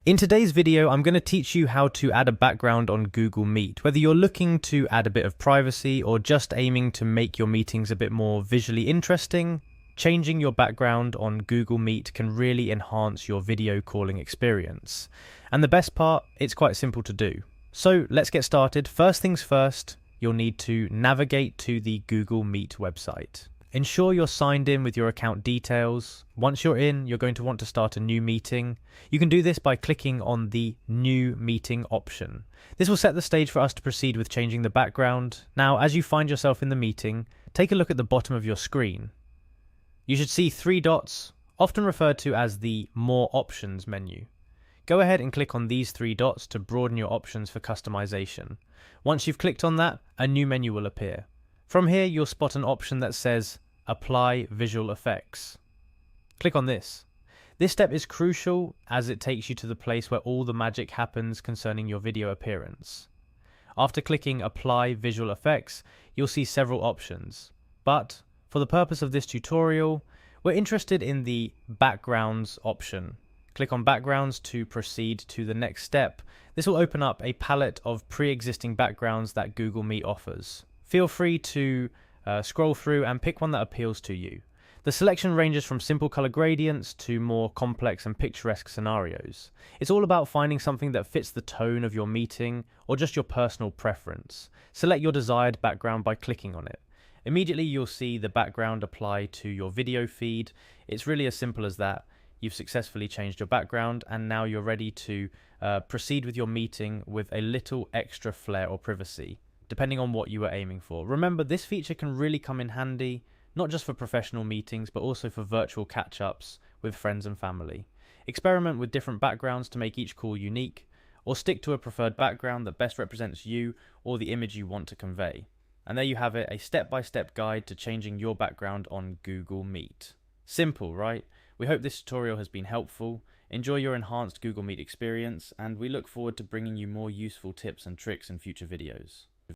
In today's video, I'm going to teach you how to add a background on Google Meet. Whether you're looking to add a bit of privacy or just aiming to make your meetings a bit more visually interesting, changing your background on Google Meet can really enhance your video calling experience. And the best part, it's quite simple to do. So let's get started. First things first, you'll need to navigate to the Google Meet website. Ensure you're signed in with your account details. Once you're in, you're going to want to start a new meeting. You can do this by clicking on the New Meeting option. This will set the stage for us to proceed with changing the background. Now, as you find yourself in the meeting, take a look at the bottom of your screen. You should see three dots, often referred to as the More Options menu. Go ahead and click on these three dots to broaden your options for customization. Once you've clicked on that, a new menu will appear. From here, you'll spot an option that says Apply Visual Effects. Click on this. This step is crucial as it takes you to the place where all the magic happens concerning your video appearance. After clicking Apply Visual Effects, you'll see several options. But for the purpose of this tutorial, we're interested in the Backgrounds option. Click on Backgrounds to proceed to the next step. This will open up a palette of pre-existing backgrounds that Google Meet offers. Feel free to scroll through and pick one that appeals to you. The selection ranges from simple color gradients to more complex and picturesque scenarios. It's all about finding something that fits the tone of your meeting or just your personal preference. Select your desired background by clicking on it. Immediately you'll see the background apply to your video feed. It's really as simple as that. You've successfully changed your background and now you're ready to proceed with your meeting with a little extra flair or privacy, depending on what you are aiming for. Remember, this feature can really come in handy, not just for professional meetings, but also for virtual catch-ups with friends and family. Experiment with different backgrounds to make each call unique, or stick to a preferred background that best represents you or the image you want to convey. And there you have it, a step-by-step guide to changing your background on Google Meet. Simple, right? We hope this tutorial has been helpful. Enjoy your enhanced Google Meet experience, and we look forward to bringing you more useful tips and tricks in future videos.